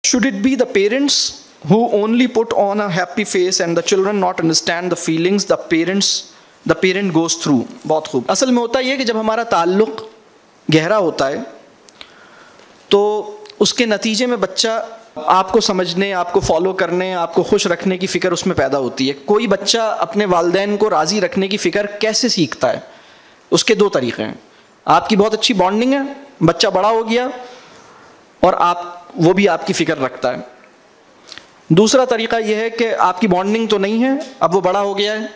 Should it be the parents who only put on a happy face and the children not understand the feelings the parent goes through? بہت خوب. اصل میں ہوتا یہ ہے کہ جب ہمارا تعلق گہرا ہوتا ہے تو اس کے نتیجے میں بچہ آپ کو سمجھنے، آپ کو فالو کرنے، آپ کو خوش رکھنے کی فکر اس میں پیدا ہوتی ہے. کوئی بچہ اپنے والدین کو راضی رکھنے کی فکر کیسے سیکھتا ہے؟ اس کے دو طریقے ہیں. آپ کی بہت اچھی بانڈنگ ہے، بچہ بڑا ہو گیا اور وہ بھی آپ کی فکر رکھتا ہے. دوسرا طریقہ یہ ہے کہ آپ کی بانڈنگ تو نہیں ہے، اب وہ بڑا ہو گیا ہے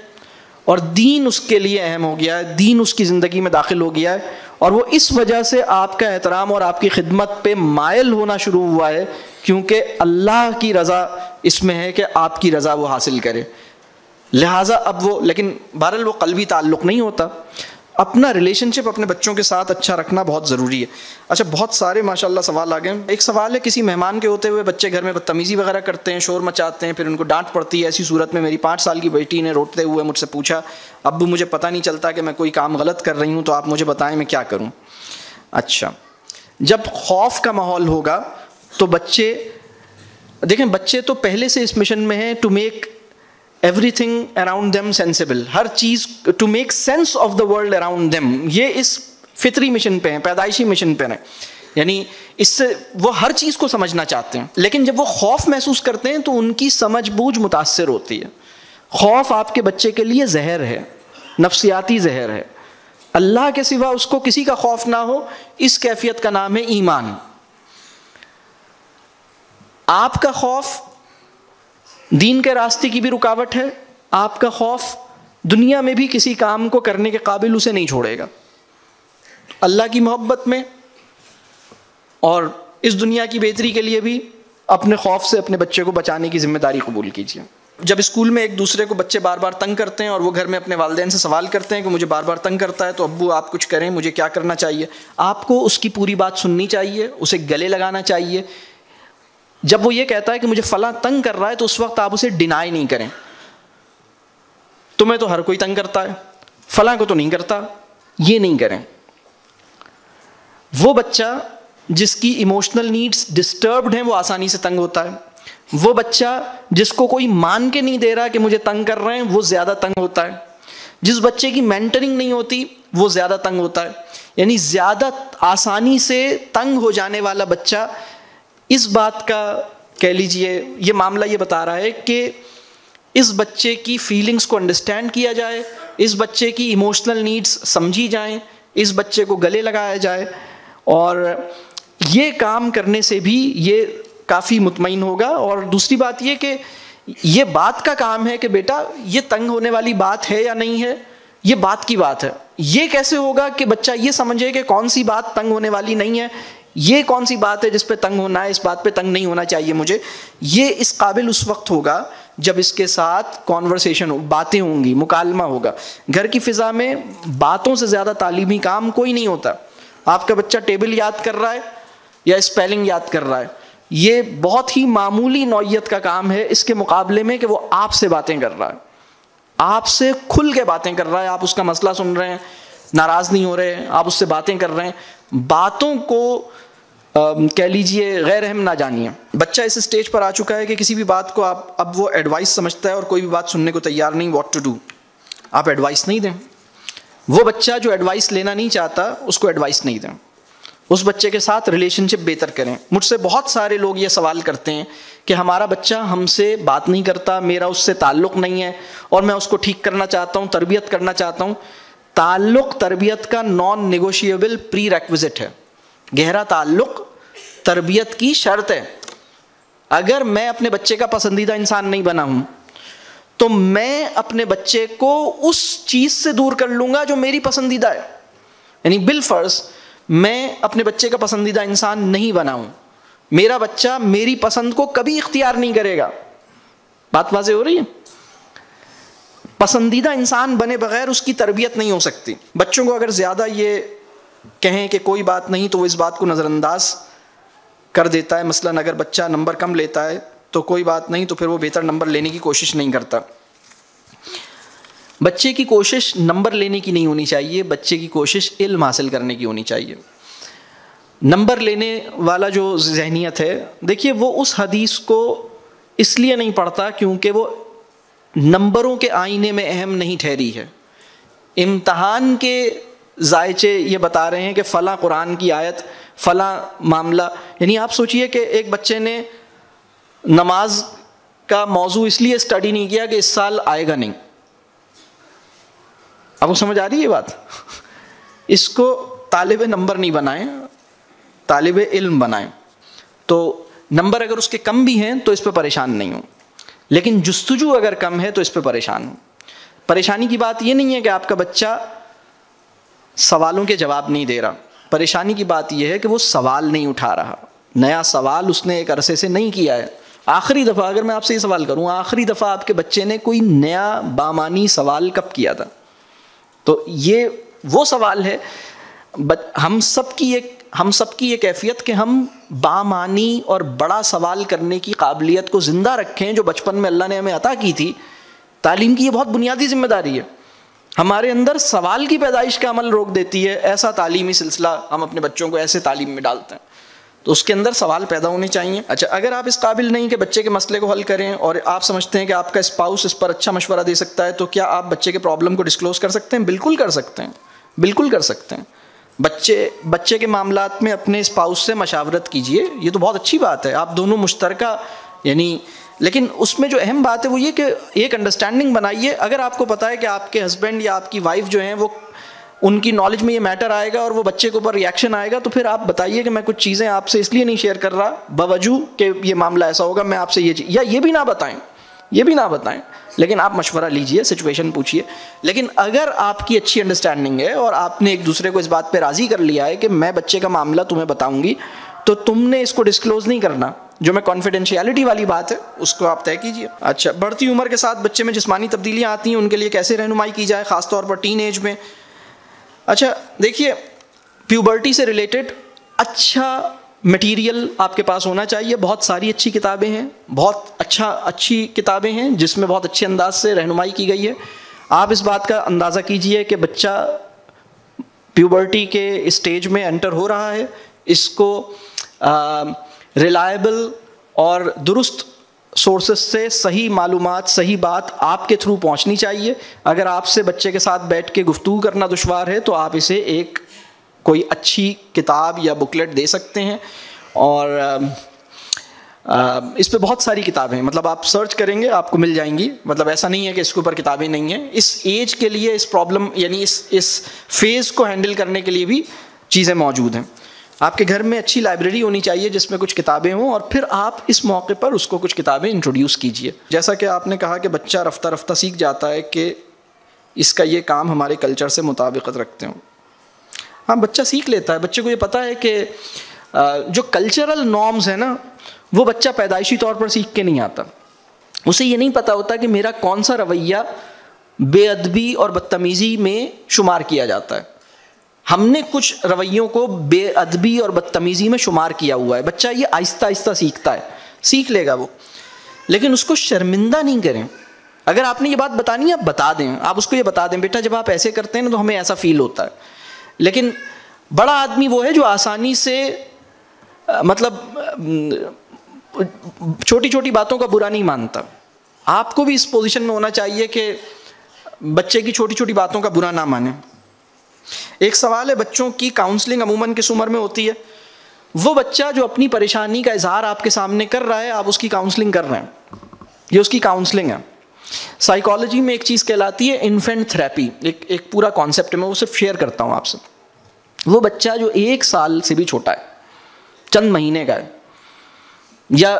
اور دین اس کے لیے اہم ہو گیا ہے، دین اس کی زندگی میں داخل ہو گیا ہے اور وہ اس وجہ سے آپ کا احترام اور آپ کی خدمت پہ مائل ہونا شروع ہوا ہے، کیونکہ اللہ کی رضا اس میں ہے کہ آپ کی رضا وہ حاصل کرے. لہٰذا اب لیکن بہرحال وہ قلبی تعلق نہیں ہوتا. اپنا ریلیشن شپ اپنے بچوں کے ساتھ اچھا رکھنا بہت ضروری ہے. اچھا، بہت سارے ماشاءاللہ سوال آ گئے. ایک سوال ہے، کسی مہمان کے ہوتے ہوئے بچے گھر میں بدتمیزی وغیرہ کرتے ہیں، شور مچاتے ہیں، پھر ان کو ڈانٹ پڑتی ہے. ایسی صورت میں میری 5 سال کی بیٹی نے روتے ہوئے مجھ سے پوچھا، ابو مجھے پتہ نہیں چلتا کہ میں کوئی کام غلط کر رہی ہوں، تو آپ مجھے بتائیں میں کیا کروں. اچھا، جب خوف کا ماحول ہوگا تو بچے تو پہلے سے اس مشن میں ہیں to make everything around them sensible، ہر چیز to make sense of the world around them. یہ اس فطری مشن پہ ہیں، پیدائشی مشن پہ ہیں، یعنی اس سے وہ ہر چیز کو سمجھنا چاہتے ہیں. لیکن جب وہ خوف محسوس کرتے ہیں تو ان کی سمجھ بوجھ متاثر ہوتی ہے. خوف آپ کے بچے کے لیے زہر ہے، نفسیاتی زہر ہے. اللہ کے سوا اس کو کسی کا خوف نہ ہو، اس کیفیت کا نام ہے ایمان. آپ کا خوف دین کے راستے کی بھی رکاوٹ ہے، آپ کا خوف دنیا میں بھی کسی کام کو کرنے کے قابل اسے نہیں چھوڑے گا. اللہ کی محبت میں اور اس دنیا کی بہتری کے لیے بھی اپنے خوف سے اپنے بچے کو بچانے کی ذمہ داری قبول کیجیے. جب اسکول میں ایک دوسرے کو بچے بار بار تنگ کرتے ہیں اور وہ گھر میں اپنے والدین سے سوال کرتے ہیں کہ مجھے بار بار تنگ کرتا ہے تو ابو آپ کچھ کریں، مجھے کیا کرنا چاہیے؟ آپ کو اس کی پوری بات سننی چاہیے، اسے گلے لگانا چاہیے. جب وہ یہ کہتا ہے کہ مجھے فلاں تنگ کر رہا ہے تو اس وقت آپ اسے ڈینائی نہیں کریں. تمہیں تو ہر کوئی تنگ کرتا ہے، فلاں کو تو نہیں کرتا، یہ نہیں کریں. وہ بچہ جس کی ایموشنل نیڈز ڈسٹربڈ ہیں وہ آسانی سے تنگ ہوتا ہے. وہ بچہ جس کو کوئی مان کے نہیں دے رہا کہ مجھے تنگ کر رہے ہیں وہ زیادہ تنگ ہوتا ہے. جس بچے کی مینٹرنگ نہیں ہوتی وہ زیادہ تنگ ہوتا ہے. یعنی زیادہ آسانی سے تنگ ہو جانے والا بچہ اس بات کا کہہ لیجئے یہ معاملہ یہ بتا رہا ہے کہ اس بچے کی فیلنگز کو انڈرسٹینڈ کیا جائے، اس بچے کی ایموشنل نیڈز سمجھی جائیں، اس بچے کو گلے لگایا جائے. اور یہ کام کرنے سے بھی یہ کافی مطمئن ہوگا. اور دوسری بات یہ کہ یہ بات کا کام ہے کہ بیٹا یہ تنگ ہونے والی بات ہے یا نہیں ہے، یہ بات کی بات ہے. یہ کیسے ہوگا کہ بچہ یہ سمجھے کہ کون سی بات تنگ ہونے والی نہیں ہے، یہ کون سی بات ہے جس پہ تنگ ہونا ہے، اس بات پہ تنگ نہیں ہونا چاہیے مجھے. یہ اس قابل اس وقت ہوگا جب اس کے ساتھ کانورسیشن باتیں ہوں گی، مکالمہ ہوگا. گھر کی فضا میں باتوں سے زیادہ تعلیمی کام کوئی نہیں ہوتا. آپ کا بچہ ٹیبل یاد کر رہا ہے یا اسپیلنگ یاد کر رہا ہے، یہ بہت ہی معمولی نوعیت کا کام ہے اس کے مقابلے میں کہ وہ آپ سے باتیں کر رہا ہے، آپ سے کھل کے باتیں کر رہا ہے، آپ اس کا مسئلہ سن رہے ہیں، ناراض نہیں ہو رہے ہیں، آپ اس سے باتیں کر رہے ہیں. باتوں کو کہہ لیجئے غیر اہم نہ جانیے. بچہ اس اسٹیج پر آ چکا ہے کہ کسی بھی بات کو اب وہ ایڈوائس سمجھتا ہے اور کوئی بھی بات سننے کو تیار نہیں. واٹ ٹو ڈو، آپ ایڈوائس نہیں دیں. وہ بچہ جو ایڈوائس لینا نہیں چاہتا اس کو ایڈوائس نہیں دیں. اس بچے کے ساتھ ریلیشن شپ بہتر کریں. مجھ سے بہت سارے لوگ یہ سوال کرتے ہیں کہ ہمارا بچہ ہم سے بات نہیں کرتا، میرا اس سے تعلق نہیں ہے اور میں اس کو ٹھیک کرنا چاہتا ہوں، تربیت کرنا چاہتا ہوں. تعلق تربیت کا نان نیگوشیبل پری ریکوزٹ ہے. گہرا تعلق تربیت کی شرط ہے. اگر میں اپنے بچے کا پسندیدہ انسان نہیں بنا ہوں تو میں اپنے بچے کو اس چیز سے دور کر لوں گا جو میری پسندیدہ ہے. یعنی بالفرض میں اپنے بچے کا پسندیدہ انسان نہیں بنا ہوں، میرا بچہ میری پسند کو کبھی اختیار نہیں کرے گا. بات واضح ہو رہی ہے؟ پسندیدہ انسان بنے بغیر اس کی تربیت نہیں ہو سکتی. بچوں کو اگر زیادہ یہ کہیں کہ کوئی بات نہیں تو وہ اس بات کو نظر انداز کر دیتا ہے. مثلاً اگر بچہ نمبر کم لیتا ہے تو کوئی بات نہیں، تو پھر وہ بہتر نمبر لینے کی کوشش نہیں کرتا. بچے کی کوشش نمبر لینے کی نہیں ہونی چاہیے، بچے کی کوشش علم حاصل کرنے کی ہونی چاہیے. نمبر لینے والا جو ذہنیت ہے، دیکھیے وہ اس حدیث کو اس لیے نہیں پڑھتا کیونکہ وہ نمبروں کے آئینے میں اہم نہیں ٹھہری ہے. امتحان کے ذائچے یہ بتا رہے ہیں کہ فلاں قرآن کی آیت، فلاں معاملہ. یعنی آپ سوچئے کہ ایک بچے نے نماز کا موضوع اس لیے اسٹڈی نہیں کیا کہ اس سال آئے گا نہیں. آپ کو سمجھ آ رہی ہے یہ بات؟ اس کو طالب نمبر نہیں بنائیں، طالب علم بنائیں. تو نمبر اگر اس کے کم بھی ہیں تو اس پہ پریشان نہیں ہوں، لیکن جستجو اگر کم ہے تو اس پہ پریشان ہوں. پریشانی کی بات یہ نہیں ہے کہ آپ کا بچہ سوالوں کے جواب نہیں دے رہا، پریشانی کی بات یہ ہے کہ وہ سوال نہیں اٹھا رہا، نیا سوال اس نے ایک عرصے سے نہیں کیا ہے. آخری دفعہ اگر میں آپ سے یہ سوال کروں، آخری دفعہ آپ کے بچے نے کوئی نیا بامانی سوال کب کیا تھا؟ تو یہ وہ سوال ہے. ہم سب کی یہ کیفیت کہ ہم بامانی اور بڑا سوال کرنے کی قابلیت کو زندہ رکھیں جو بچپن میں اللہ نے ہمیں عطا کی تھی. تعلیم کی یہ بہت بنیادی ذمہ داری ہے. ہمارے اندر سوال کی پیدائش کا عمل روک دیتی ہے. ایسا تعلیمی سلسلہ ہم اپنے بچوں کو ایسے تعلیم میں ڈالتے ہیں تو اس کے اندر سوال پیدا ہونے چاہیے. اچھا، اگر آپ اس قابل نہیں کہ بچے کے مسئلے کو حل کریں اور آپ سمجھتے ہیں کہ آپ کا اسپاؤس اس پر اچھا مشورہ دے سکتا ہے، تو کیا آپ بچے کے پرابلم کو ڈسکلوز کر سکتے ہیں؟ بالکل کر سکتے ہیں، بالکل کر سکتے ہیں. بچے کے معاملات میں اپنے اسپاؤس سے مشاورت کیجئے، یہ تو بہت اچھی بات ہے. آپ دونوں مشترکہ یعنی، لیکن اس میں جو اہم بات ہے وہ یہ کہ ایک انڈرسٹینڈنگ بنائیے. اگر آپ کو پتہ ہے کہ آپ کے ہسبینڈ یا آپ کی وائف جو ہیں وہ ان کی نالج میں یہ میٹر آئے گا اور وہ بچے کے اوپر ریئیکشن آئے گا، تو پھر آپ بتائیے کہ میں کچھ چیزیں آپ سے اس لیے نہیں شیئر کر رہا باوجہ کہ یہ معاملہ ایسا ہوگا، میں آپ سے یا یہ بھی نہ بتائیں لیکن آپ مشورہ لیجئے، سچویشن پوچھیے. لیکن اگر آپ کی اچھی انڈرسٹینڈنگ ہے اور آپ نے ایک دوسرے کو اس بات پہ راضی کر لیا ہے کہ میں بچے کا معاملہ تمہیں بتاؤں گی، تو تم نے اس کو ڈسکلوز نہیں کرنا. جو میں کانفیڈینشیلٹی والی بات ہے اس کو آپ طے کیجئے. اچھا، بڑھتی عمر کے ساتھ بچے میں جسمانی تبدیلیاں آتی ہیں، ان کے لیے کیسے رہنمائی کی جائے، خاص طور پر ٹین ایج میں؟ اچھا دیکھیے، پیوبرٹی سے ریلیٹڈ اچھا مٹیریل آپ کے پاس ہونا چاہیے. بہت ساری اچھی کتابیں ہیں، بہت اچھی کتابیں ہیں جس میں بہت اچھے انداز سے رہنمائی کی گئی ہے. آپ اس بات کا اندازہ کیجئے کہ بچہ پیوبرٹی کے اسٹیج میں انٹر ہو رہا ہے، اس کو ریلائبل اور درست سورسز سے صحیح معلومات، صحیح بات آپ کے تھرو پہنچنی چاہیے. اگر آپ سے بچے کے ساتھ بیٹھ کے گفتگو کرنا دشوار ہے تو آپ اسے کوئی اچھی کتاب یا بکلیٹ دے سکتے ہیں. اور اس پہ بہت ساری کتابیں ہیں، مطلب آپ سرچ کریں گے آپ کو مل جائیں گی. مطلب ایسا نہیں ہے کہ اس کے اوپر کتابیں نہیں ہیں. اس ایج کے لیے اس پرابلم یعنی اس فیز کو ہینڈل کرنے کے لیے بھی چیزیں موجود ہیں. آپ کے گھر میں اچھی لائبریری ہونی چاہیے جس میں کچھ کتابیں ہوں، اور پھر آپ اس موقع پر اس کو کچھ کتابیں انٹروڈیوس کیجئے. جیسا کہ آپ نے کہا کہ بچہ رفتہ رفتہ سیکھ جاتا ہے کہ اس کا یہ کام ہمارے کلچر سے مطابقت رکھتے ہوں. ہاں، بچہ سیکھ لیتا ہے. بچے کو یہ پتہ ہے کہ جو کلچرل نارمز ہیں نا، وہ بچہ پیدائشی طور پر سیکھ کے نہیں آتا. اسے یہ نہیں پتہ ہوتا کہ میرا کون سا رویہ بے ادبی اور بدتمیزی میں شمار کیا جاتا ہے. ہم نے کچھ رویوں کو بے ادبی اور بدتمیزی میں شمار کیا ہوا ہے. بچہ یہ آہستہ آہستہ سیکھتا ہے، سیکھ لے گا وہ، لیکن اس کو شرمندہ نہیں کریں. اگر آپ نے یہ بات بتانی ہے آپ بتا دیں. آپ اس کو یہ بتا دیں، بیٹا جب آپ ایسے کرتے ہیں نا تو ہمیں ایسا فیل ہوتا ہے. لیکن بڑا آدمی وہ ہے جو آسانی سے مطلب چھوٹی چھوٹی باتوں کا برا نہیں مانتا. آپ کو بھی اس پوزیشن میں ہونا چاہیے کہ بچے کی چھوٹی چھوٹی باتوں کا برا نہ مانیں. ایک سوال ہے، بچوں کی کاؤنسلنگ عموماً کس عمر میں ہوتی ہے؟ وہ بچہ جو اپنی پریشانی کا اظہار آپ کے سامنے کر رہا ہے، آپ اس کی کاؤنسلنگ کر رہے ہیں، یہ اس کی کاؤنسلنگ ہے. سائیکالوجی میں ایک چیز کہلاتی ہے انفینٹ تھراپی. ایک پورا کانسیپٹ ہے، میں وہ صرف شیئر کرتا ہوں آپ سے. وہ بچہ جو 1 سال سے بھی چھوٹا ہے، چند مہینے کا ہے یا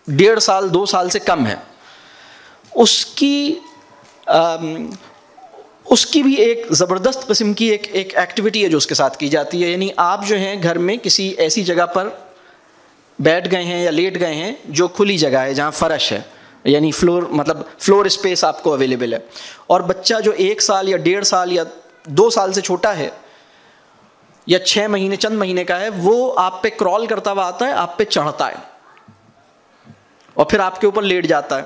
1.5 سال 2 سال سے کم ہے، اس کی بھی ایک زبردست قسم کی ایک ایکٹیویٹی ہے جو اس کے ساتھ کی جاتی ہے. یعنی آپ جو ہیں گھر میں کسی ایسی جگہ پر بیٹھ گئے ہیں یا لیٹ گئے ہیں جو کھلی جگہ ہے، جہاں فرش ہے، یعنی فلور اسپیس آپ کو اویلیبل ہے، اور بچہ جو 1 سال یا 1.5 سال یا 2 سال سے چھوٹا ہے یا 6 مہینے چند مہینے کا ہے، وہ آپ پہ کرال کرتا ہوا آتا ہے، آپ پہ چڑھتا ہے اور پھر آپ کے اوپر لیٹ جاتا ہے،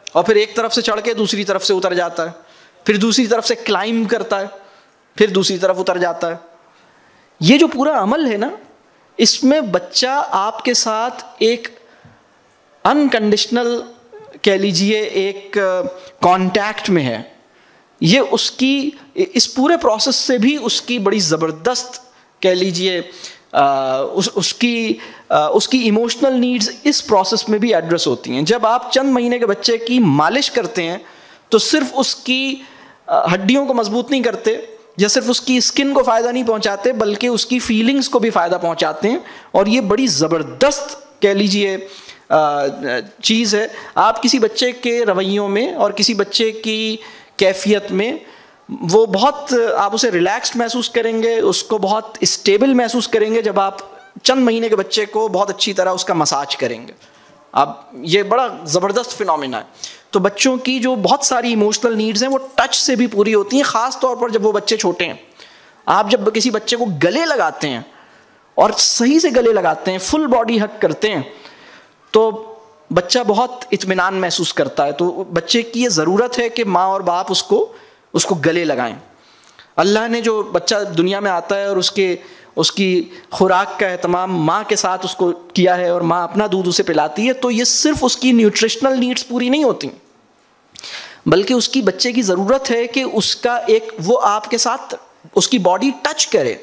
اور پھر ایک طرف سے چڑھ کے دوسری طرف سے اتر جاتا ہے، پھر دوسری طرف سے کلائم کرتا ہے، پھر دوسری طرف اتر جاتا ہے. یہ جو پورا عمل ہے نا، اس میں بچہ آپ کے ساتھ ایک انکنڈیشنل کہہ لیجئے ایک کانٹیکٹ میں ہے. یہ اس کی اس پورے پروسیس سے بھی اس کی بڑی زبردست کہہ لیجئے اس کی ایموشنل نیڈز اس پروسیس میں بھی ایڈریس ہوتی ہیں. جب آپ چند مہینے کے بچے کی مالش کرتے ہیں تو صرف اس کی ہڈیوں کو مضبوط نہیں کرتے یا صرف اس کی اسکن کو فائدہ نہیں پہنچاتے بلکہ اس کی فیلنگز کو بھی فائدہ پہنچاتے ہیں. اور یہ بڑی زبردست کہہ لیجئے چیز ہے. آپ کسی بچے کے رویوں میں اور کسی بچے کی کیفیت میں وہ بہت آپ اسے ریلیکسڈ محسوس کریں گے, اس کو بہت اسٹیبل محسوس کریں گے جب آپ چند مہینے کے بچے کو بہت اچھی طرح اس کا مساج کریں گے. اب یہ بڑا زبردست فینومینا ہے. تو بچوں کی جو بہت ساری ایموشنل نیڈز ہیں وہ ٹچ سے بھی پوری ہوتی ہیں, خاص طور پر جب وہ بچے چھوٹے ہیں. آپ جب کسی بچے کو گلے لگاتے ہیں اور صحیح سے گلے لگاتے ہیں, فل باڈی ہگ کرتے ہیں, تو بچہ بہت اطمینان محسوس کرتا ہے. تو بچے کی یہ ضرورت ہے کہ ماں اور باپ اس کو گلے لگائیں. اللہ نے جو بچہ دنیا میں آتا ہے اور اس کی خوراک کا اہتمام ماں کے ساتھ اس کو کیا ہے اور ماں اپنا دودھ اسے پلاتی ہے, تو یہ صرف اس کی نیوٹریشنل نیڈز پوری نہیں ہوتی بلکہ اس کی بچے کی ضرورت ہے کہ اس کا ایک وہ آپ کے ساتھ اس کی باڈی ٹچ کرے,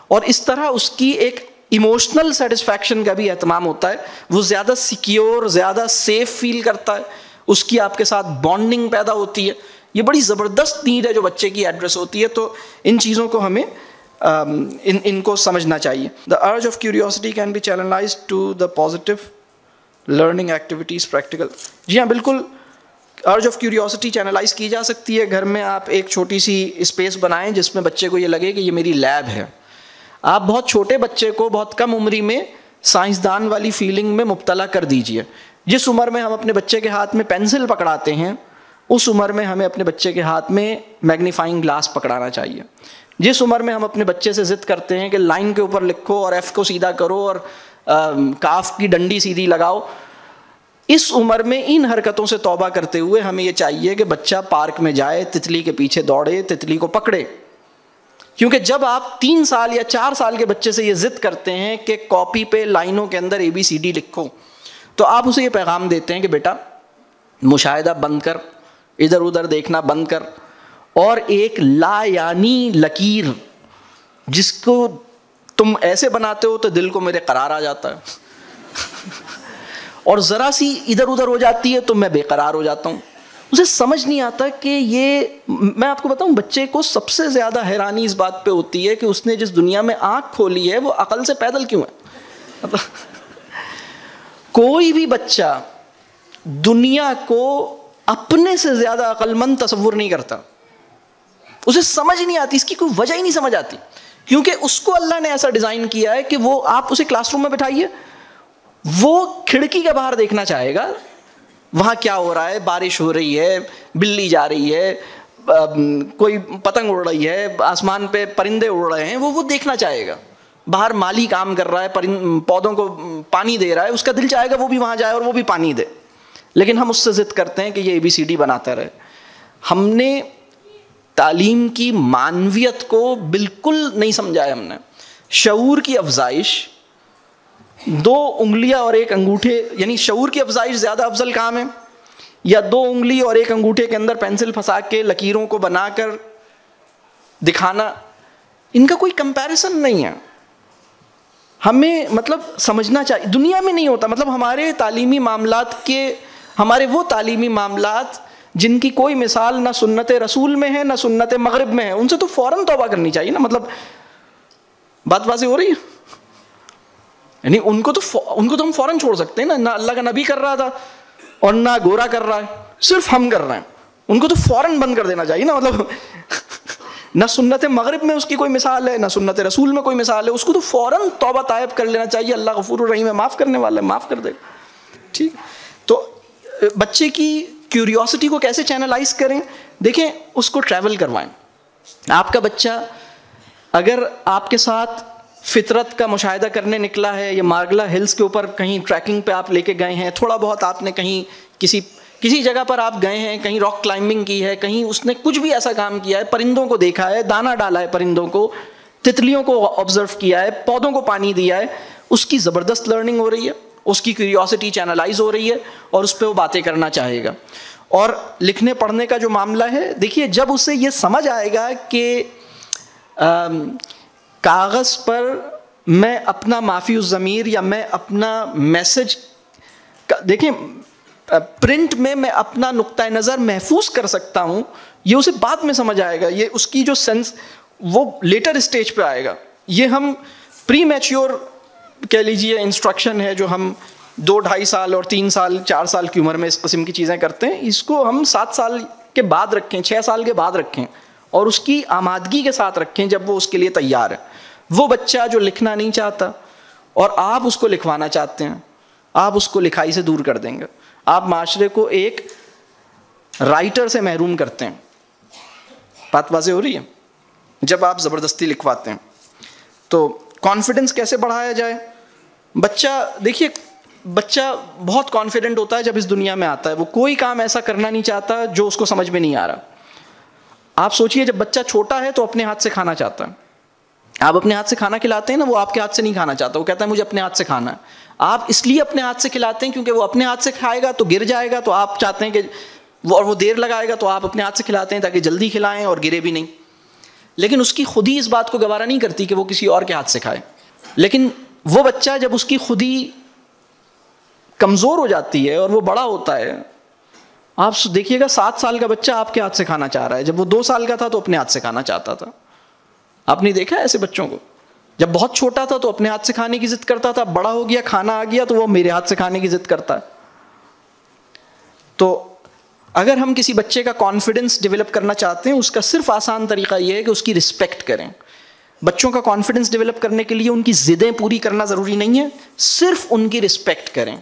اور اس طرح اس کی ایک ایموشنل سیٹسفیکشن کا بھی اہتمام ہوتا ہے. وہ زیادہ سیکیور, زیادہ سیف فیل کرتا ہے, اس کی آپ کے ساتھ بانڈنگ پیدا ہوتی ہے. یہ بڑی زبردست نیڈ ہے جو بچے کی ایڈریس ہوتی ہے. تو ان چیزوں کو ہمیں ان کو سمجھنا چاہیے. The urge of curiosity can be channelized to the positive learning activities practical. جی ہاں بالکل, urge of curiosity چینلائز کی جا سکتی ہے. گھر میں آپ ایک چھوٹی سی اسپیس بنائیں جس میں بچے کو یہ لگے کہ یہ میری لیب ہے. آپ بہت چھوٹے بچے کو بہت کم عمری میں سائنسدان والی فیلنگ میں مبتلا کر دیجئے. جس عمر میں ہم اپنے بچے کے ہاتھ میں پینسل پکڑاتے ہیں اس عمر میں ہمیں اپنے بچے کے ہاتھ میں میگنیفائنگ گلاس پکڑانا چاہیے. جس عمر میں ہم اپنے بچے سے ضد کرتے ہیں کہ لائن کے اوپر لکھو اور ایف کو سیدھا کرو اور کاف کی ڈنڈی سیدھی لگاؤ, اس عمر میں ان حرکتوں سے توبہ کرتے ہوئے ہمیں یہ چاہیے کہ بچہ پارک میں جائے, تتلی کے پیچھے دوڑے, تتلی کو پکڑے. کیونکہ جب آپ 3 سال یا 4 سال کے بچے سے یہ ضد کرتے ہیں کہ کاپی پہ لائنوں کے اندر ABCD لکھو, تو آپ اسے یہ پیغام دیتے ہیں کہ بیٹا مشاہدہ بند کر, ادھر ادھر دیکھنا بند کر, اور ایک لا یعنی لکیر جس کو تم ایسے بناتے ہو تو دل کو میرے قرار آ جاتا ہے اور ذرا سی ادھر ادھر ہو جاتی ہے تو میں بے قرار ہو جاتا ہوں. اسے سمجھ نہیں آتا کہ یہ, میں آپ کو بتاؤں بچے کو سب سے زیادہ حیرانی اس بات پہ ہوتی ہے کہ اس نے جس دنیا میں آنکھ کھولی ہے وہ عقل سے پیدل کیوں ہے. کوئی بھی بچہ دنیا کو اپنے سے زیادہ عقل مند تصور نہیں کرتا. اسے سمجھ نہیں آتی, اس کی کوئی وجہ ہی نہیں سمجھ آتی, کیونکہ اس کو اللہ نے ایسا ڈیزائن کیا ہے کہ وہ آپ اسے کلاس روم میں بٹھائیے, وہ کھڑکی کے باہر دیکھنا چاہے گا وہاں کیا ہو رہا ہے, بارش ہو رہی ہے, بلی جا رہی ہے, کوئی پتنگ اڑ رہی ہے, آسمان پہ پرندے اڑ رہے ہیں, وہ دیکھنا چاہے گا. باہر مالی کام کر رہا ہے, پودوں کو پانی دے رہا ہے, اس کا دل چاہے گا وہ بھی وہاں جائے اور وہ بھی پانی دے. لیکن ہم اس سے ضد کرتے ہیں کہ یہ ABCD بناتا رہے. ہم نے تعلیم کی معنویت کو بالکل نہیں سمجھا ہے. ہم نے شعور کی افزائش, 2 انگلیاں اور 1 انگوٹھے, یعنی شعور کی افزائش زیادہ افضل کام ہے یا 2 انگلی اور 1 انگوٹھے کے اندر پینسل پھنسا کے لکیروں کو بنا کر دکھانا, ان کا کوئی کمپیریزن نہیں ہے. ہمیں مطلب سمجھنا چاہیے, دنیا میں نہیں ہوتا. مطلب ہمارے تعلیمی معاملات کے, ہمارے وہ تعلیمی معاملات جن کی کوئی مثال نہ سنت رسول میں ہے نہ سنت مغرب میں ہے, ان سے تو فوراً توبہ کرنی چاہیے نا. مطلب بات واضح ہو رہی ہے, یعنی ان کو تو ہم فوراً چھوڑ سکتے ہیں نا. نہ اللہ کا نبی کر رہا تھا اور نہ گورا کر رہا ہے, صرف ہم کر رہے ہیں. ان کو تو فوراً بند کر دینا چاہیے نا. مطلب نہ سنت مغرب میں اس کی کوئی مثال ہے نہ سنت رسول میں کوئی مثال ہے, اس کو تو فوراً توبہ طائب کر لینا چاہیے. اللہ غفور الرحیم ہے, معاف کرنے والا ہے, معاف کر دے گا. ٹھیک. تو بچے کی کیوریوسٹی کو کیسے چینلائز کریں؟ دیکھیں, اس کو ٹریول کروائیں. آپ کا بچہ اگر آپ کے ساتھ فطرت کا مشاہدہ کرنے نکلا ہے, یا مارگلا ہلز کے اوپر کہیں ٹریکنگ پہ آپ لے کے گئے ہیں, تھوڑا بہت آپ نے کہیں کسی جگہ پر آپ گئے ہیں, کہیں راک کلائمبنگ کی ہے, کہیں اس نے کچھ بھی ایسا کام کیا ہے, پرندوں کو دیکھا ہے, دانہ ڈالا ہے پرندوں کو, تتلیوں کو آبزرو کیا ہے, پودوں کو پانی دیا ہے, اس کی زبردست لرننگ ہو رہی ہے, اس کی کیوریوسٹی چینلائز ہو رہی ہے اور اس پہ وہ باتیں کرنا چاہے گا. اور لکھنے پڑھنے کا جو معاملہ ہے, دیکھیے جب اسے یہ سمجھ آئے گا کہ کاغذ پر میں اپنا معافی الضمیر یا میں اپنا میسج, دیکھیں پرنٹ میں اپنا نقطہ نظر محفوظ کر سکتا ہوں, یہ اسے بعد میں سمجھ آئے گا, یہ اس کی جو سینس وہ لیٹر اسٹیج پہ آئے گا. یہ ہم پری میچیور کہہ لیجیے انسٹرکشن ہے جو ہم 2-2.5 سال اور 3 سال 4 سال کی عمر میں اس قسم کی چیزیں کرتے ہیں, اس کو ہم 7 سال کے بعد رکھیں, 6 سال کے بعد رکھیں اور اس کی آمادگی کے ساتھ رکھیں جب وہ اس کے لیے تیار ہے. وہ بچہ جو لکھنا نہیں چاہتا اور آپ اس کو لکھوانا چاہتے ہیں, آپ اس کو لکھائی سے دور کر دیں گے, آپ معاشرے کو ایک رائٹر سے محروم کرتے ہیں. بات واضح ہو رہی ہے؟ جب آپ زبردستی لکھواتے ہیں تو کانفیڈنس کیسے بڑھایا جائے؟ بچہ دیکھیے بچہ بہت کانفیڈنٹ ہوتا ہے جب اس دنیا میں آتا ہے, وہ کوئی کام ایسا کرنا نہیں چاہتا جو اس کو سمجھ میں نہیں آ رہا. آپ سوچئے جب بچہ چھوٹا ہے تو اپنے ہاتھ سے کھانا چاہتا ہے, آپ اپنے ہاتھ سے کھانا کھلاتے ہیں نا, وہ آپ کے ہاتھ سے نہیں کھانا چاہتا, وہ کہتا ہے مجھے اپنے ہاتھ سے کھانا ہے. آپ اس لیے اپنے ہاتھ سے کھلاتے ہیں کیونکہ وہ اپنے ہاتھ سے کھائے گا تو گر جائے گا, تو آپ چاہتے ہیں کہ وہ دیر لگائے گا, تو آپ اپنے ہاتھ سے کھلاتے ہیں تاکہ جلدی کھلائیں اور گرے بھی نہیں. لیکن اس کی خودی اس بات کو گوارا نہیں کرتی کہ وہ کسی اور کے ہاتھ سے کھائے. لیکن وہ بچہ جب اس کی خودی کمزور ہو جاتی ہے اور وہ بڑا ہوتا ہے, آپ دیکھیے گا 7 سال کا بچہ آپ کے ہاتھ سے کھانا چاہ رہا ہے, جب وہ 2 سال کا تھا تو اپنے ہاتھ سے کھانا چاہتا تھا. آپ نے دیکھا ایسے بچوں کو؟ جب بہت چھوٹا تھا تو اپنے ہاتھ سے کھانے کی ضد کرتا تھا, بڑا ہو گیا کھانا آ گیا تو وہ میرے ہاتھ سے کھانے کی ضد کرتا ہے. تو اگر ہم کسی بچے کا کانفیڈنس ڈیولپ کرنا چاہتے ہیں, اس کا صرف آسان طریقہ یہ ہے کہ اس کی رسپیکٹ کریں. بچوں کا کانفیڈنس ڈیولپ کرنے کے لیے ان کی ضدیں پوری کرنا ضروری نہیں ہے, صرف ان کی رسپیکٹ کریں.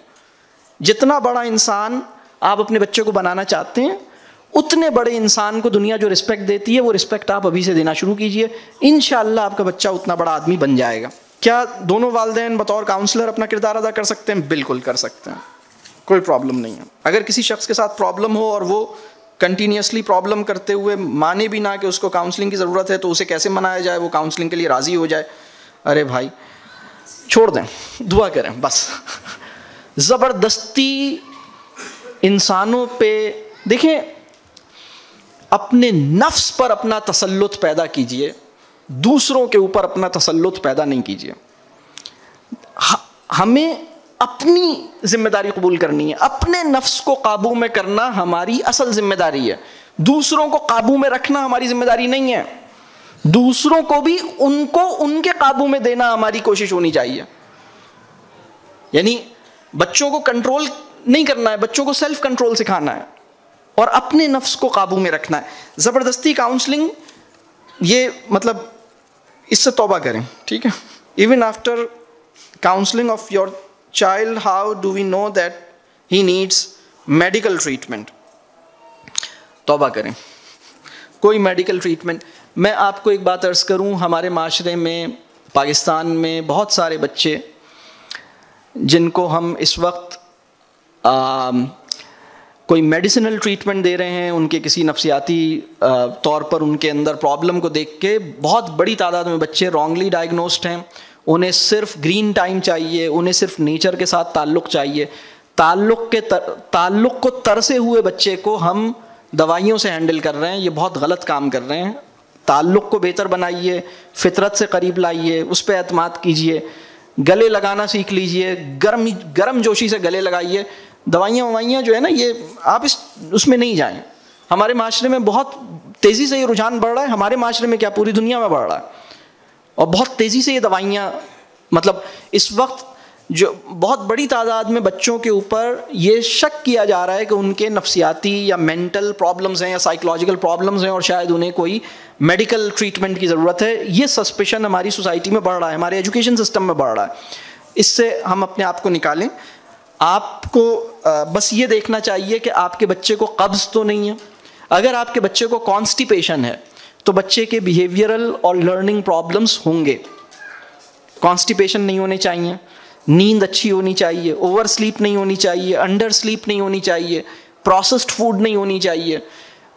جتنا بڑا انسان آپ اپنے بچے کو بنانا چاہتے ہیں, اتنے بڑے انسان کو دنیا جو رسپیکٹ دیتی ہے وہ رسپیکٹ آپ ابھی سے دینا شروع کیجئے, انشاءاللہ آپ کا بچہ اتنا بڑا آدمی بن جائے گا. کیا دونوں والدین بطور کاؤنسلر اپنا کردار ادا کر سکتے ہیں؟ بالکل کر سکتے ہیں, کوئی پرابلم نہیں ہے. اگر کسی شخص کے ساتھ پرابلم ہو اور وہ کنٹینیوسلی پرابلم کرتے ہوئے مانے بھی نہ کہ اس کو کاؤنسلنگ کی ضرورت ہے, تو اسے کیسے منایا جائے وہ کاؤنسلنگ کے لیے راضی ہو جائے؟ ارے بھائی چھوڑ دیں, دعا کریں بس. زبردستی انسانوں پہ دیکھیں, اپنے نفس پر اپنا تسلط پیدا کیجئے, دوسروں کے اوپر اپنا تسلط پیدا نہیں کیجئے. ہمیں اپنی ذمہ داری قبول کرنی ہے, اپنے نفس کو قابو میں کرنا ہماری اصل ذمہ داری ہے. دوسروں کو قابو میں رکھنا ہماری ذمہ داری نہیں ہے, دوسروں کو بھی ان کے قابو میں دینا ہماری کوشش ہونی چاہیے. یعنی بچوں کو کنٹرول نہیں کرنا ہے, بچوں کو سیلف کنٹرول سکھانا ہے اور اپنے نفس کو قابو میں رکھنا ہے. زبردستی کاؤنسلنگ یہ مطلب اس سے توبہ کریں, ٹھیک ہے. Even after counselling of your child, how do we know that he needs medical treatment? توبہ کریں, کوئی میڈیکل ٹریٹمنٹ. میں آپ کو ایک بات عرض کروں, ہمارے معاشرے میں پاکستان میں بہت سارے بچے جن کو ہم اس وقت کوئی میڈیسنل ٹریٹمنٹ دے رہے ہیں, ان کے کسی نفسیاتی طور پر ان کے اندر پرابلم کو دیکھ کے بہت بڑی تعداد میں بچے رانگلی ڈائگنوسڈ ہیں. انہیں صرف گرین ٹائم چاہیے, انہیں صرف نیچر کے ساتھ تعلق چاہیے. تعلق کو ترسے ہوئے بچے کو ہم دوائیوں سے ہینڈل کر رہے ہیں, یہ بہت غلط کام کر رہے ہیں. تعلق کو بہتر بنائیے, فطرت سے قریب لائیے, اس پہ اعتماد کیجیے, گلے لگانا سیکھ لیجیے, گرم جوشی سے گلے لگائیے. دوائیاں جو ہے نا, یہ آپ اس میں نہیں جائیں. ہمارے معاشرے میں بہت تیزی سے یہ رجحان بڑھ رہا ہے, ہمارے معاشرے میں کیا پوری دنیا میں بڑھ رہا ہے, اور بہت تیزی سے یہ دوائیاں مطلب اس وقت جو بہت بڑی تعداد میں بچوں کے اوپر یہ شک کیا جا رہا ہے کہ ان کے نفسیاتی یا مینٹل پرابلمز ہیں یا سائیکولوجیکل پرابلمز ہیں اور شاید انہیں کوئی میڈیکل ٹریٹمنٹ کی ضرورت ہے. یہ سسپیشن ہماری سوسائٹی میں بڑھ رہا ہے, ہمارے ایجوکیشن سسٹم میں بڑھ رہا ہے. اس سے ہم اپنے آپ کو نکالیں. آپ کو بس یہ دیکھنا چاہیے کہ آپ کے بچے کو قبض تو نہیں ہے. اگر آپ کے بچے کو کانسٹیپیشن ہے تو بچے کے بیہیویئرل اور لرننگ پرابلمس ہوں گے. کانسٹیپیشن نہیں ہونے چاہیے, نیند اچھی ہونی چاہیے, اوور سلیپ نہیں ہونی چاہیے, انڈر سلیپ نہیں ہونی چاہیے, پروسیسڈ فوڈ نہیں ہونی چاہیے,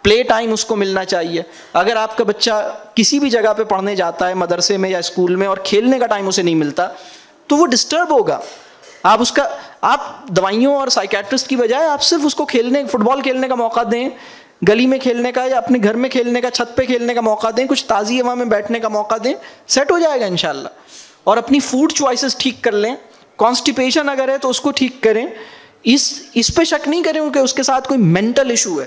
پلے ٹائم اس کو ملنا چاہیے. اگر آپ کا بچہ کسی بھی جگہ پہ پڑھنے جاتا ہے, مدرسے میں یا اسکول میں, اور کھیلنے کا ٹائم اسے نہیں ملتا, تو وہ ڈسٹرب ہوگا. آپ دوائیوں اور سائیکیٹرسٹ کی بجائے آپ صرف اس کو فٹ بال کھیلنے کا موقع دیں, گلی میں کھیلنے کا یا اپنے گھر میں کھیلنے کا, چھت پہ کھیلنے کا موقع دیں, کچھ تازی ہوا میں بیٹھنے کا موقع دیں, سیٹ ہو جائے گا انشاءاللہ. اور اپنی فوڈ چوائسیز ٹھیک کر لیں. کانسٹیپیشن اگر ہے تو اس کو ٹھیک کریں. اس پہ شک نہیں کریں کہ اس کے ساتھ کوئی مینٹل ایشو ہے.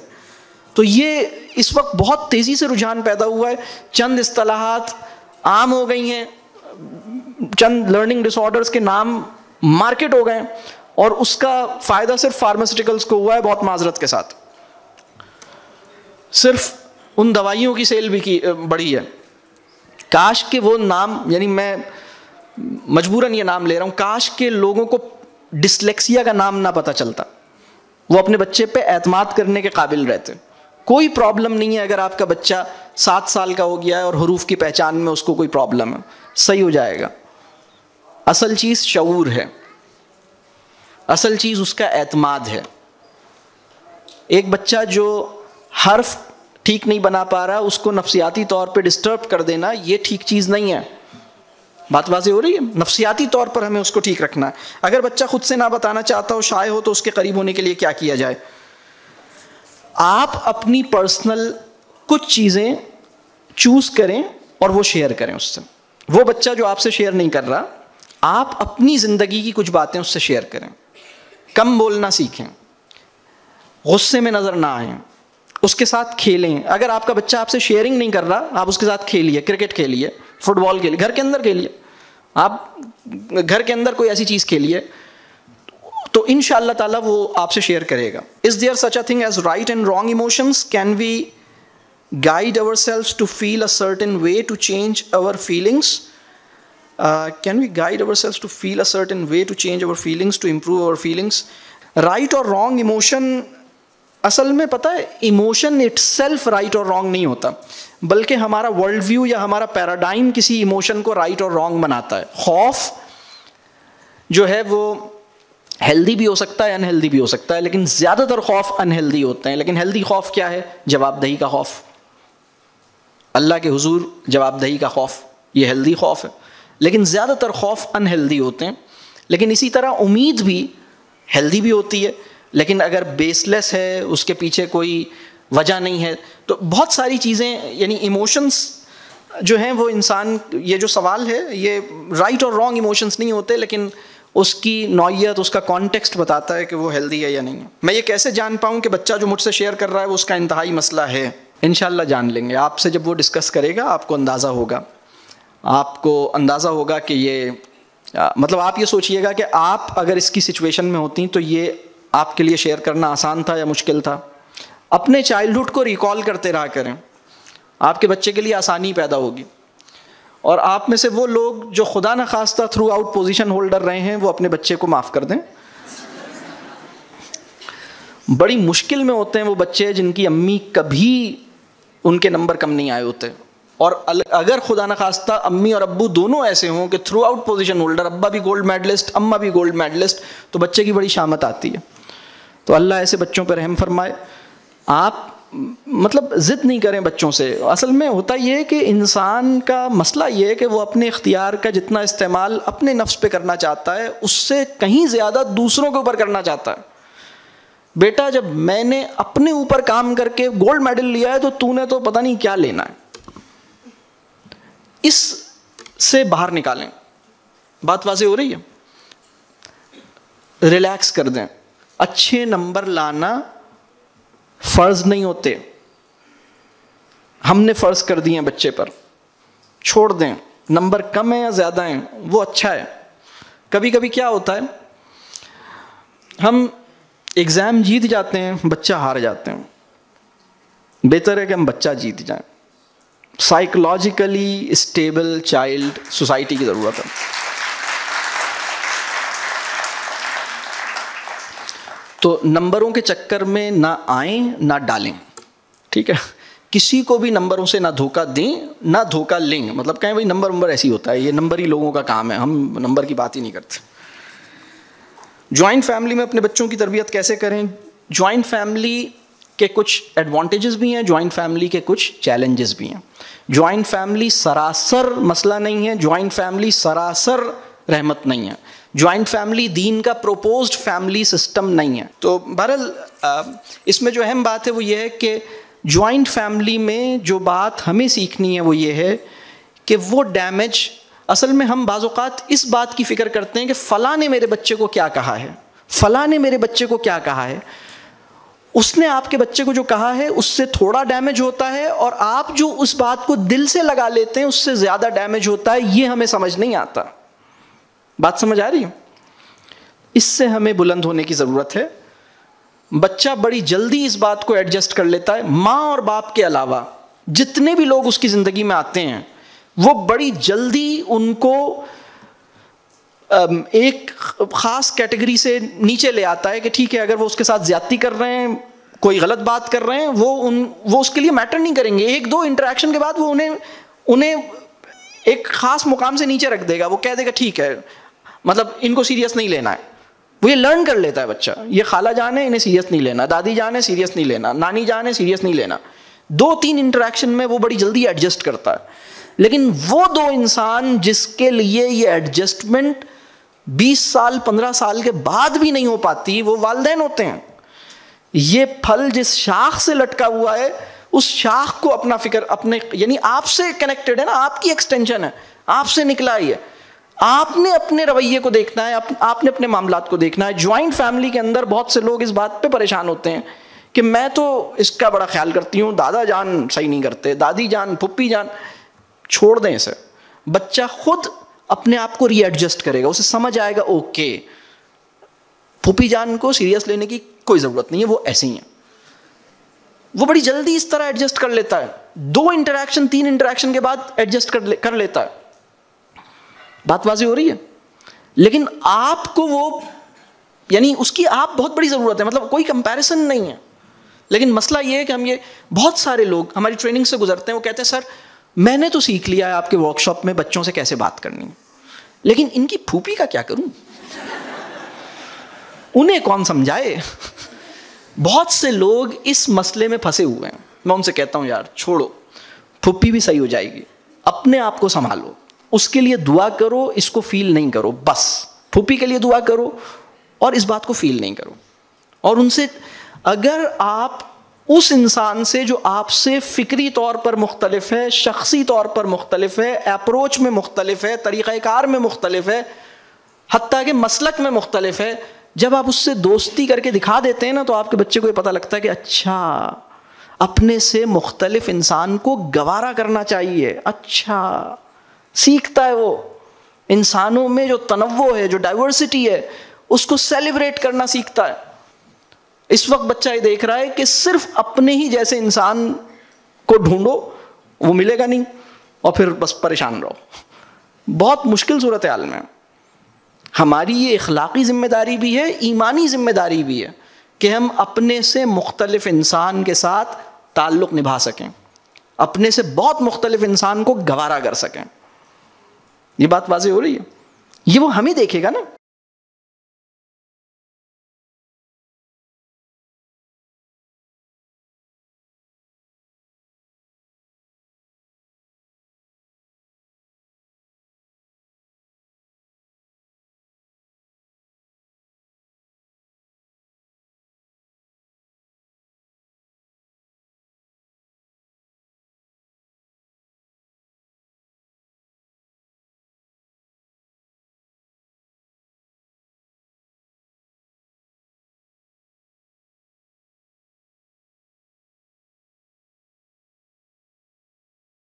تو یہ اس وقت بہت تیزی سے رجحان پیدا ہوا ہے. چند اصطلاحات عام ہو گئی ہیں, چند لرننگ ڈس آرڈرس کے نام مارکیٹ ہو گئے ہیں, اور اس کا فائدہ صرف فارماسیوٹیکلس کو ہوا ہے, بہت معذرت کے ساتھ. صرف ان دوائیوں کی سیل بھی بڑھی ہے. کاش کہ وہ نام, یعنی میں مجبوراً یہ نام لے رہا ہوں, کاش کہ لوگوں کو ڈسلیکسیا کا نام نہ پتہ چلتا, وہ اپنے بچے پہ اعتماد کرنے کے قابل رہتے. کوئی پرابلم نہیں ہے اگر آپ کا بچہ 7 سال کا ہو گیا ہے اور حروف کی پہچان میں اس کو کوئی پرابلم ہے, صحیح ہو جائے گا. اصل چیز شعور ہے, اصل چیز اس کا اعتماد ہے. ایک بچہ جو حرف ٹھیک نہیں بنا پا رہا, اس کو نفسیاتی طور پہ ڈسٹرب کر دینا, یہ ٹھیک چیز نہیں ہے. بات واضح ہو رہی ہے؟ نفسیاتی طور پر ہمیں اس کو ٹھیک رکھنا ہے. اگر بچہ خود سے نہ بتانا چاہتا ہو, شائع ہو, تو اس کے قریب ہونے کے لیے کیا کیا جائے؟ آپ اپنی پرسنل کچھ چیزیں چوز کریں اور وہ شیئر کریں اس سے. وہ بچہ جو آپ سے شیئر نہیں کر رہا, آپ اپنی زندگی کی کچھ باتیں اس سے شیئر کریں. کم بولنا سیکھیں, غصے میں نظر نہ آئیں, اس کے ساتھ کھیلیں. اگر آپ کا بچہ آپ سے شیئرنگ نہیں کر رہا, آپ اس کے ساتھ کھیلیے, کرکٹ کھیلیے, فٹ بال کھیلیے, گھر کے اندر کھیلیے. آپ گھر کے اندر کوئی ایسی چیز کھیلیے تو ان شاء اللہ تعالیٰ وہ آپ سے شیئر کرے گا. Is there such a thing as right and wrong emotions? Can we guide ourselves to feel a certain way to change our feelings? Can we guide ourselves to feel a certain way to change our feelings, to improve our feelings? Right or wrong emotion, اصل میں پتہ ہے emotion it self right اور wrong نہیں ہوتا, بلکہ ہمارا world view یا ہمارا پیراڈائم کسی ایموشن کو رائٹ اور رانگ بناتا ہے. خوف جو ہے وہ ہیلدی بھی ہو سکتا ہے, انہیلدی بھی ہو سکتا ہے, لیکن زیادہ تر خوف انہیلدی ہوتے ہیں. لیکن ہیلدی خوف کیا ہے؟ جواب دہی کا خوف, اللہ کے حضور جواب دہی کا خوف, یہ ہیلدی خوف ہے. لیکن زیادہ تر خوف انہیلدی ہوتے ہیں. لیکن اسی طرح امید بھی ہیلدی بھی ہوتی ہے, لیکن اگر بیس لیس ہے, اس کے پیچھے کوئی وجہ نہیں ہے, تو بہت ساری چیزیں, یعنی ایموشنس جو ہیں وہ انسان, یہ جو سوال ہے یہ رائٹ اور رانگ ایموشنس نہیں ہوتے, لیکن اس کی نوعیت, اس کا کانٹیکسٹ بتاتا ہے کہ وہ ہیلدی ہے یا نہیں ہے. میں یہ کیسے جان پاؤں کہ بچہ جو مجھ سے شیئر کر رہا ہے وہ اس کا انتہائی مسئلہ ہے؟ انشاءاللہ جان لیں گے. آپ سے جب وہ ڈسکس کرے گا آپ کو اندازہ ہوگا, آپ کو اندازہ ہوگا کہ یہ, مطلب آپ یہ سوچئے گا کہ آپ اگر اس کی سچویشن میں ہوتی تو یہ آپ کے لیے شیئر کرنا آسان تھا یا مشکل تھا. اپنے چائلڈہڈ کو ریکال کرتے رہا کریں, آپ کے بچے کے لیے آسانی پیدا ہوگی. اور آپ میں سے وہ لوگ جو خدا نخواستہ تھرو آؤٹ پوزیشن ہولڈر رہے ہیں, وہ اپنے بچے کو معاف کر دیں. بڑی مشکل میں ہوتے ہیں وہ بچے جن کی امی کبھی ان کے نمبر کم نہیں آئے ہوتے. اور اگر خدا نخواستہ امی اور ابو دونوں ایسے ہوں کہ تھرو آؤٹ پوزیشن ہولڈر, ابا بھی گولڈ میڈلسٹ, اماں بھی گولڈ میڈلسٹ, تو بچے کی بڑی شامت آتی ہے. تو اللہ ایسے بچوں پہ رحم فرمائے. آپ مطلب ضد نہیں کریں بچوں سے. اصل میں ہوتا یہ ہے کہ انسان کا مسئلہ یہ ہے کہ وہ اپنے اختیار کا جتنا استعمال اپنے نفس پہ کرنا چاہتا ہے, اس سے کہیں زیادہ دوسروں کے اوپر کرنا چاہتا ہے. بیٹا جب میں نے اپنے اوپر کام کر کے گولڈ میڈل لیا ہے, تو تو نے تو پتہ نہیں کیا لینا ہے. اس سے باہر نکالیں. بات واضح ہو رہی ہے؟ ریلیکس کر دیں. اچھے نمبر لانا فرض نہیں ہوتے, ہم نے فرض کر دیے ہیں بچے پر. چھوڑ دیں, نمبر کم ہیں یا زیادہ ہیں وہ اچھا ہے. کبھی کبھی کیا ہوتا ہے, ہم ایگزام جیت جاتے ہیں, بچہ ہار جاتے ہیں. بہتر ہے کہ ہم بچہ جیت جائیں. سائیکولوجیکلی اسٹیبل چائلڈ سوسائٹی کی ضرورت ہے. تو نمبروں کے چکر میں نہ آئیں نہ ڈالیں, ٹھیک ہے؟ کسی کو بھی نمبروں سے نہ دھوکہ دیں نہ دھوکہ لیں. مطلب کہیں بھائی نمبر ایسی ہوتا ہے, یہ نمبر ہی لوگوں کا کام ہے, ہم نمبر کی بات ہی نہیں کرتے. جوائنٹ فیملی میں اپنے بچوں کی تربیت کیسے کریں؟ جوائنٹ فیملی کے کچھ ایڈوانٹیجز بھی ہیں, جوائنٹ فیملی کے کچھ چیلنجز بھی ہیں. جوائنٹ فیملی سراسر مسئلہ نہیں ہے, جوائنٹ فیملی سراسر رحمت نہیں ہے, جوائنٹ فیملی دین کا پروپوزڈ فیملی سسٹم نہیں ہے. تو بہرحال اس میں جو اہم بات ہے وہ یہ ہے کہ جوائنٹ فیملی میں جو بات ہمیں سیکھنی ہے وہ یہ ہے کہ وہ ڈیمیج, اصل میں ہم بعض اوقات اس بات کی فکر کرتے ہیں کہ فلاں نے میرے بچے کو کیا کہا ہے, فلاں نے میرے بچے کو کیا کہا ہے. اس نے آپ کے بچے کو جو کہا ہے اس سے تھوڑا ڈیمیج ہوتا ہے, اور آپ جو اس بات کو دل سے لگا لیتے ہیں اس سے زیادہ ڈیمیج ہوتا ہے. یہ ہمیں سمجھ نہیں آتا. بات سمجھ آ رہی ہے؟ اس سے ہمیں بلند ہونے کی ضرورت ہے. بچہ بڑی جلدی اس بات کو ایڈجسٹ کر لیتا ہے. ماں اور باپ کے علاوہ جتنے بھی لوگ اس کی زندگی میں آتے ہیں وہ بڑی جلدی ان کو ایک خاص کیٹیگری سے نیچے لے آتا ہے کہ ٹھیک ہے, اگر وہ اس کے ساتھ زیادتی کر رہے ہیں, کوئی غلط بات کر رہے ہیں, وہ اس کے لیے میٹر نہیں کریں گے. ایک دو انٹریکشن کے بعد وہ انہیں ایک خاص مقام سے نیچے رکھ دے گا. وہ کہہ دے گا ٹھیک ہے, مطلب ان کو سیریس نہیں لینا ہے. وہ یہ لرن کر لیتا ہے بچہ, یہ خالہ جان ہے انہیں سیریس نہیں لینا, دادی جان ہے سیریس نہیں لینا, نانی جان ہے سیریس نہیں لینا. 2-3 انٹریکشن میں وہ بڑی جلدی ایڈجسٹ کرتا ہے. لیکن وہ 2 انسان جس کے لیے یہ ایڈجسٹمنٹ 20 سال 15 سال کے بعد بھی نہیں ہو پاتی, وہ والدین ہوتے ہیں. یہ پھل جس شاخ سے لٹکا ہوا ہے اس شاخ کو اپنا فکر, اپنے یعنی آپ سے کنیکٹڈ ہے نا, آپ کی ایکسٹینشن ہے, آپ سے نکلا ہی ہے. آپ نے اپنے رویے کو دیکھنا ہے, آپ نے اپنے معاملات کو دیکھنا ہے. جوائنٹ فیملی کے اندر بہت سے لوگ اس بات پہ پریشان ہوتے ہیں کہ میں تو اس کا بڑا خیال کرتی ہوں, دادا جان صحیح نہیں کرتے, دادی جان, پھپھی جان. چھوڑ دیں اسے, بچہ خود اپنے آپ کو ری ایڈجسٹ کرے گا, اسے سمجھ آئے گا اوکے پھپھی جان کو سیریس لینے کی کوئی ضرورت نہیں ہے, وہ ایسے ہی ہیں. وہ بڑی جلدی اس طرح ایڈجسٹ کر لیتا ہے. 2 انٹریکشن 3 انٹریکشن کے بعد ایڈجسٹ کر لیتا ہے. بات واضح ہو رہی ہے؟ لیکن آپ کو وہ یعنی اس کی آپ بہت بڑی ضرورت ہے, مطلب کوئی کمپیریسن نہیں ہے. لیکن مسئلہ یہ ہے کہ ہم یہ بہت سارے لوگ ہماری ٹریننگ سے گزرتے ہیں, وہ کہتے ہیں سر میں نے تو سیکھ لیا ہے آپ کے ورک شاپ میں بچوں سے کیسے بات کرنی, لیکن ان کی پھوپھی کا کیا کروں, انہیں کون سمجھائے. بہت سے لوگ اس مسئلے میں پھنسے ہوئے ہیں. میں ان سے کہتا ہوں یار چھوڑو, پھوپھی بھی صحیح ہو جائے گی, اپنے آپ کو سنبھالو, اس کے لیے دعا کرو, اس کو فیل نہیں کرو. بس پھوپھی کے لیے دعا کرو اور اس بات کو فیل نہیں کرو. اور ان سے اگر آپ اس انسان سے جو آپ سے فکری طور پر مختلف ہے, شخصی طور پر مختلف ہے, اپروچ میں مختلف ہے, طریقہ کار میں مختلف ہے, حتیٰ کہ مسلک میں مختلف ہے, جب آپ اس سے دوستی کر کے دکھا دیتے ہیں نا, تو آپ کے بچے کو یہ پتہ لگتا ہے کہ اچھا اپنے سے مختلف انسان کو گوارا کرنا چاہیے. اچھا سیکھتا ہے وہ انسانوں میں جو تنوع ہے, جو ڈائیورسٹی ہے, اس کو سیلیبریٹ کرنا سیکھتا ہے. اس وقت بچہ یہ دیکھ رہا ہے کہ صرف اپنے ہی جیسے انسان کو ڈھونڈو, وہ ملے گا نہیں, اور پھر بس پریشان رہو. بہت مشکل صورتحال میں ہماری یہ اخلاقی ذمہ داری بھی ہے, ایمانی ذمہ داری بھی ہے کہ ہم اپنے سے مختلف انسان کے ساتھ تعلق نبھا سکیں, اپنے سے بہت مختلف انسان کو گوارا کر سکیں. یہ بات واضح ہو رہی ہے؟ یہ وہ ہمیں دیکھے گا نا,